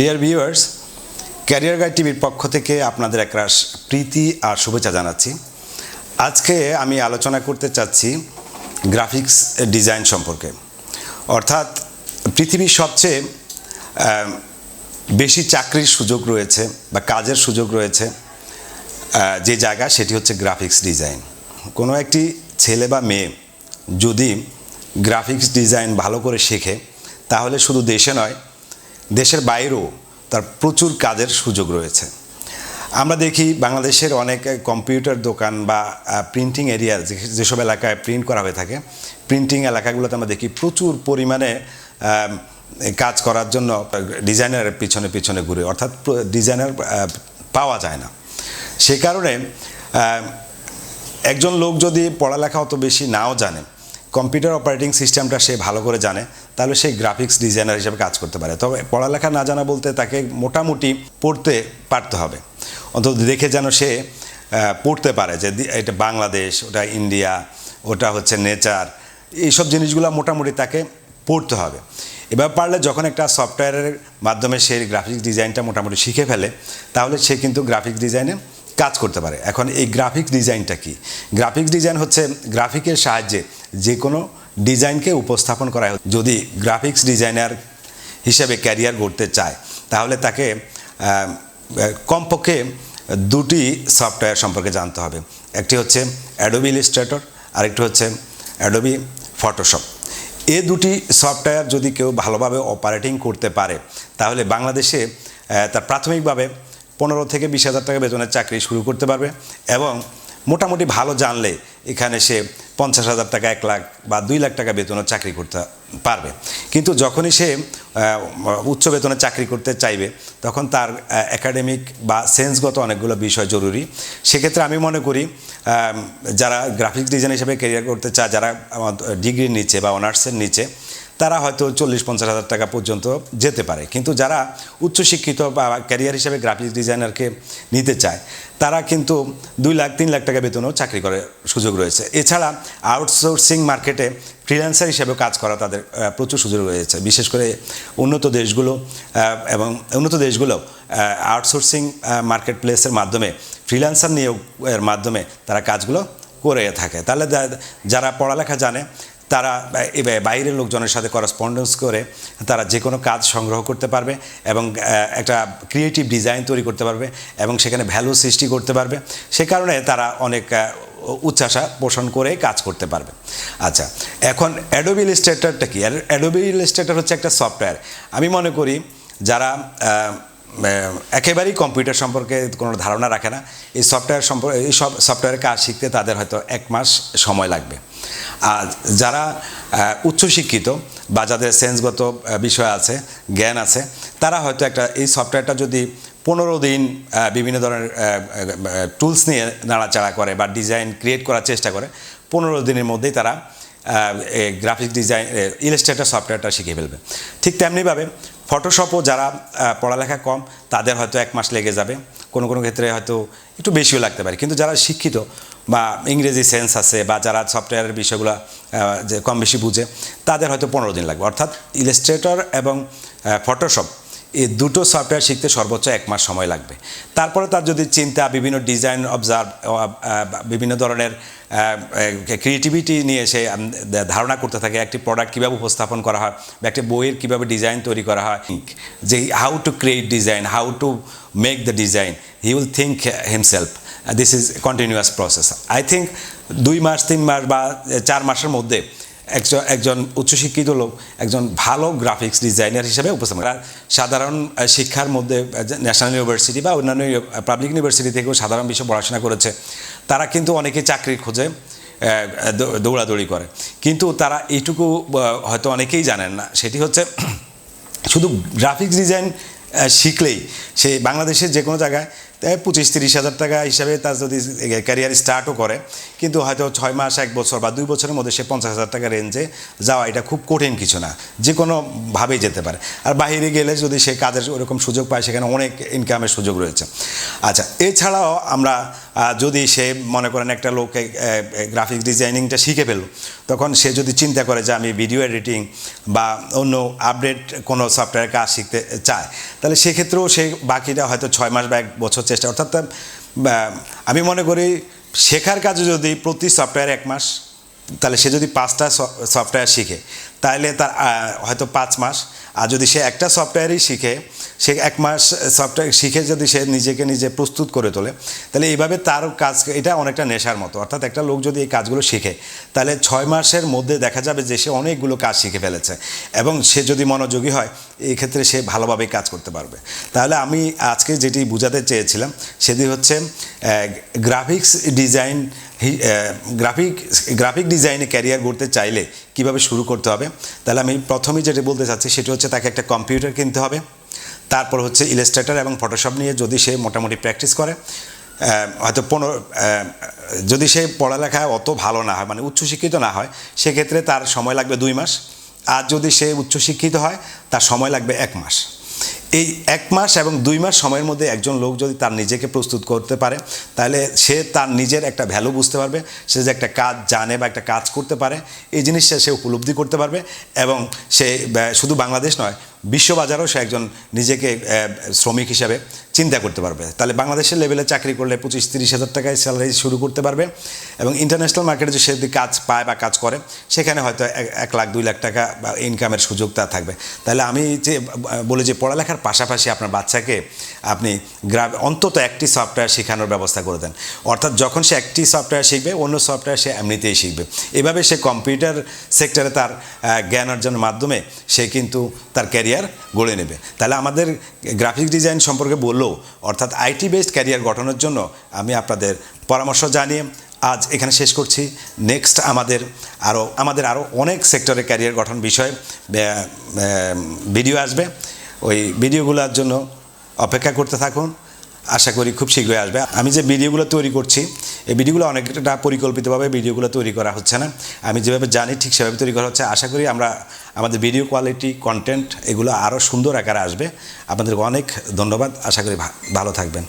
Dear viewers, career guide টিভির পক্ষ থেকে আপনাদের একরাশ প্রীতি আর শুভেচ্ছা জানাচ্ছি। আজকে আমি আলোচনা করতে চাচ্ছি গ্রাফিক্স ডিজাইন সম্পর্কে। অর্থাৎ পৃথিবীর সবচেয়ে বেশি চাকরির সুযোগ রয়েছে বা কাজের সুযোগ রয়েছে যে জায়গা, সেটি হচ্ছে গ্রাফিক্স ডিজাইন। কোনো একটি ছেলে বা মেয়ে যদি গ্রাফিক্স ডিজাইন ভালো করে শেখে, তাহলে শুধু দেশে নয়, দেশের বাইরেও তার প্রচুর কাজের সুযোগ রয়েছে। আমরা দেখি বাংলাদেশের অনেক কম্পিউটার দোকান বা প্রিন্টিং এরিয়া, যেসব এলাকায় প্রিন্ট করা হয়ে থাকে, প্রিন্টিং এলাকাগুলোতে আমরা দেখি প্রচুর পরিমাণে কাজ করার জন্য ডিজাইনারের পিছনে পিছনে ঘুরে, অর্থাৎ ডিজাইনার পাওয়া যায় না। সে কারণে একজন লোক যদি পড়ালেখা অত বেশি নাও জানে, কম্পিউটার অপারেটিং সিস্টেমটা সে ভালো করে জানে, তাহলে সেই গ্রাফিক্স ডিজাইনার হিসেবে কাজ করতে পারে। তবে পড়ালেখা না জানা বলতে তাকে মোটামুটি পড়তে পারতে হবে, অন্তত দেখে যেন সে পড়তে পারে যে এটা বাংলাদেশ, ওটা ইন্ডিয়া, ওটা হচ্ছে নেচার, এইসব জিনিসগুলো মোটামুটি তাকে পড়তে হবে। এবার পারলে যখন একটা সফটওয়্যারের মাধ্যমে সে গ্রাফিক্স ডিজাইনটা মোটামুটি শিখে ফেলে, তাহলে সে কিন্তু গ্রাফিক্স ডিজাইনে কাজ করতে পারে। এখন এই গ্রাফিক্স ডিজাইনটা কি? গ্রাফিক্স ডিজাইন হচ্ছে গ্রাফিকের সাহায্যে যে কোনো ডিজাইনকে উপস্থাপন করা হয়। যদি গ্রাফিক্স ডিজাইনার হিসেবে ক্যারিয়ার গড়তে চায়, তাহলে তাকে কমপক্ষে দুটি সফটওয়্যার সম্পর্কে জানতে হবে। একটি হচ্ছে অ্যাডোবি ইলাস্ট্রেটর, আরেকটি হচ্ছে অ্যাডোবি ফটোশপ। এই দুটি সফটওয়্যার যদি কেউ ভালোভাবে অপারেটিং করতে পারে, তাহলে বাংলাদেশে তার প্রাথমিকভাবে 15 থেকে 20,000 টাকা বেতনের চাকরি শুরু করতে পারবে এবং মোটামুটি ভালো জানলে এখানে সে 50,000 টাকা, 1 লাখ বা 2 লাখ টাকা বেতনের চাকরি করতে পারবে। কিন্তু যখনই সে উচ্চ বেতনের চাকরি করতে চাইবে, তখন তার একাডেমিক বা সেন্সগত অনেকগুলো বিষয় জরুরি। সেক্ষেত্রে আমি মনে করি যারা গ্রাফিক্স ডিজাইন হিসেবে ক্যারিয়ার করতে চায়, যারা ডিগ্রির নিচে বা অনার্সের নিচে, তারা হয়তো 40-50,000 টাকা পর্যন্ত যেতে পারে। কিন্তু যারা উচ্চশিক্ষিত বা ক্যারিয়ার হিসেবে গ্রাফিক্স ডিজাইনারকে নিতে চায়, তারা কিন্তু 2 লাখ 3 লাখ টাকা বেতনেও চাকরি করার সুযোগ রয়েছে। এছাড়া আউটসোর্সিং মার্কেটে ফ্রিল্যান্সার হিসেবেও কাজ করা তাদের প্রচুর সুযোগ রয়েছে। বিশেষ করে উন্নত দেশগুলো এবং উন্নত দেশগুলো আউটসোর্সিং মার্কেট প্লেসের মাধ্যমে ফ্রিল্যান্সার নিয়োগের মাধ্যমে তারা কাজগুলো করে থাকে। তাহলে যারা পড়ালেখা জানে, তারা বাইরের লোকজনের সাথে করেসপন্ডেন্স করে তারা যে কোনো কাজ সংগ্রহ করতে পারবে এবং একটা ক্রিয়েটিভ ডিজাইন তৈরি করতে পারবে এবং সেখানে ভ্যালু সৃষ্টি করতে পারবে। সে কারণে তারা অনেক উচ্চাশা পোষণ করে কাজ করতে পারবে। আচ্ছা, এখন অ্যাডোবি ইলাস্ট্রেটরটা কি? অ্যাডোবি ইলাস্ট্রেটর হচ্ছে একটা সফটওয়্যার। আমি মনে করি যারা একেবারেই কম্পিউটার সম্পর্কে কোনো ধারণা রাখে না, এই সফটওয়্যার সম্পর্কে, এই সব সফটওয়্যারের কাজ শিখতে তাদের হয়তো 1 মাস সময় লাগবে। আর যারা উচ্চশিক্ষিত বা যাদের সেন্সগত বিষয় আছে, জ্ঞান আছে, তারা হয়তো এই সফটওয়্যারটা যদি 15 দিন বিভিন্ন ধরনের টুলস নিয়ে নাড়াচাড়া করে বা ডিজাইন ক্রিয়েট করার চেষ্টা করে, 15 দিনের মধ্যেই তারা গ্রাফিক্স ডিজাইন ইলাস্ট্রেটর সফটওয়্যারটা শিখে ফেলবে। ঠিক তেমনিভাবে ফটোশপও যারা পড়ালেখা কম, তাদের হয়তো 1 মাস লেগে যাবে, কোনো কোনো ক্ষেত্রে হয়তো একটু বেশিও লাগতে পারে। কিন্তু যারা শিক্ষিত বা ইংরেজি সেন্স আছে বা যারা সফটওয়্যারের বিষয়গুলো যে কম বেশি বুঝে, তাদের হয়তো 15 দিন লাগবে। অর্থাৎ ইলাস্ট্রেটর এবং ফটোশপ এই দুটো সফটওয়্যার শিখতে সর্বোচ্চ 1 মাস সময় লাগবে। তারপরে তার যদি চিন্তা, বিভিন্ন ডিজাইন অবজার্ভ, বিভিন্ন ধরনের ক্রিয়েটিভিটি নিয়ে সে ধারণা করতে থাকে, একটি প্রোডাক্ট কীভাবে উপস্থাপন করা হয় বা একটি বইয়ের কীভাবে ডিজাইন তৈরি করা হয়, যে how to create design, how to make the design, he will think himself. This is continuous process. I think 2 মাস 3 মাস বা 4 মাসের মধ্যে একজন উচ্চশিক্ষিত লোক একজন ভালো গ্রাফিক্স ডিজাইনার হিসেবে উপস্থাপন। সাধারণ শিক্ষার মধ্যে ন্যাশনাল ইউনিভার্সিটি বা অন্যান্য পাবলিক ইউনিভার্সিটি থেকেও সাধারণ বিষয়ে পড়াশোনা করেছে, তারা কিন্তু অনেকে চাকরির খোঁজে দৌড়াদৌড়ি করে। কিন্তু তারা এইটুকু হয়তো অনেকেই জানেন না, সেটি হচ্ছে শুধু গ্রাফিক্স ডিজাইন শিখলেই সে বাংলাদেশের যে কোনো জায়গায় তাই 25-30 হাজার টাকা হিসাবে তার যদি ক্যারিয়ার স্টার্টও করে, কিন্তু হয়তো 6 মাস 1 বছর বা 2 বছরের মধ্যে সে 50 হাজার টাকা রেঞ্জে যাওয়া এটা খুব কঠিন কিছু না, যে কোনোভাবেই যেতে পারে। আর বাইরে গেলে যদি সে কাজের ওরকম সুযোগ পায়, সেখানে অনেক ইনকামের সুযোগ রয়েছে। আচ্ছা, এছাড়াও আমরা যদি সে মনে করেন একটা লোক গ্রাফিক ডিজাইনিংটা শিখে ফেলল, তখন সে যদি চিন্তা করে যে আমি ভিডিও এডিটিং বা অন্য আপডেট কোনো সফটওয়্যার কাজ শিখতে চায়, তাহলে সেক্ষেত্রেও সে বাকিটা হয়তো 6 মাস বা 1 বছর চেষ্টা, অর্থাৎ আমি মনে করি শেখার কাজে যদি প্রতি সফটওয়্যার 1 মাস, তাহলে সে যদি 5টা সফটওয়্যার শিখে তাহলে তার হয়তো 5 মাস। আর যদি সে একটা সফটওয়্যারই শিখে, সে 1 মাস সফটওয়্যার শিখে যদি সে নিজেকে নিজে প্রস্তুত করে তোলে, তাহলে এইভাবে তার কাজ, এটা অনেকটা নেশার মতো। অর্থাৎ একটা লোক যদি এই কাজগুলো শিখে, তাহলে 6 মাসের মধ্যে দেখা যাবে যে সে অনেকগুলো কাজ শিখে ফেলেছে, এবং সে যদি মনোযোগী হয় এই ক্ষেত্রে সে ভালোভাবেই কাজ করতে পারবে। তাহলে আমি আজকে যেটি বোঝাতে চেয়েছিলাম সেটি হচ্ছে গ্রাফিক্স ডিজাইন, গ্রাফিক ডিজাইনে ক্যারিয়ার গড়তে চাইলে কিভাবে শুরু করতে হবে। তাহলে আমি প্রথমেই যেটা বলতে চাচ্ছি সেটা হচ্ছে তাকে একটা কম্পিউটার কিনতে হবে। তারপর হচ্ছে ইলাস্ট্রেটর এবং ফটোশপ নিয়ে যদি সে মোটামুটি প্র্যাকটিস করে, হয়তো যদি সে পড়ালেখায় অত ভালো না হয়, মানে উচ্চশিক্ষিত না হয়, সেক্ষেত্রে তার সময় লাগবে 2 মাস। আর যদি সে উচ্চশিক্ষিত হয়, তার সময় লাগবে 1 মাস। এই 1 মাস এবং 2 মাস সময়ের মধ্যে একজন লোক যদি তার নিজেকে প্রস্তুত করতে পারে, তাহলে সে তার নিজের একটা ভ্যালু বুঝতে পারবে, সে যে একটা কাজ জানে বা একটা কাজ করতে পারে, এই জিনিসটা সে উপলব্ধি করতে পারবে। এবং সে শুধু বাংলাদেশ নয়, বিশ্ববাজারেও সে একজন নিজেকে শ্রমিক হিসাবে চিন্তা করতে পারবে। তাহলে বাংলাদেশের লেভেলে চাকরি করলে 25-30 হাজার টাকায় স্যালারি শুরু করতে পারবে, এবং ইন্টারন্যাশনাল মার্কেটে যদি সে কাজ পায় বা কাজ করে, সেখানে হয়তো 1 লাখ 2 লাখ টাকা বা ইনকামের সুযোগ তার থাকবে। তাহলে আমি যে বলি যে পড়ালেখার পাশাপাশি আপনার বাচ্চাকে আপনি অন্তত একটি সফটওয়্যার শেখানোর ব্যবস্থা করে দেন। অর্থাৎ যখন সে একটি সফটওয়্যার শিখবে, অন্য সফটওয়্যার সে এমনিতেই শিখবে। এভাবে সে কম্পিউটার সেক্টরে তার জ্ঞান অর্জনের মাধ্যমে সে কিন্তু তার ক্যারিয়ার গড়ে নেবে। তাহলে আমাদের গ্রাফিক ডিজাইন সম্পর্কে বললেও, অর্থাৎ আইটি বেসড ক্যারিয়ার গঠনের জন্য আমি আপনাদের পরামর্শ জানিয়ে আজ এখানে শেষ করছি। নেক্সট আমাদের আরও অনেক সেক্টরে ক্যারিয়ার গঠন বিষয়ে ভিডিও আসবে। ওই ভিডিওগুলোর জন্য অপেক্ষা করতে থাকুন, আশা করি খুব শীঘ্রই আসবে। আমি যে ভিডিওগুলো তৈরি করছি, এই ভিডিওগুলো অনেকটা পরিকল্পিতভাবে ভিডিওগুলো তৈরি করা হচ্ছে না, আমি যেভাবে জানি ঠিক সেভাবে তৈরি করা হচ্ছে। আশা করি আমাদের ভিডিও কোয়ালিটি, কন্টেন্ট এগুলো আরও সুন্দর আকারে আসবে। আপনাদেরকে অনেক ধন্যবাদ, আশা করি ভালো থাকবেন।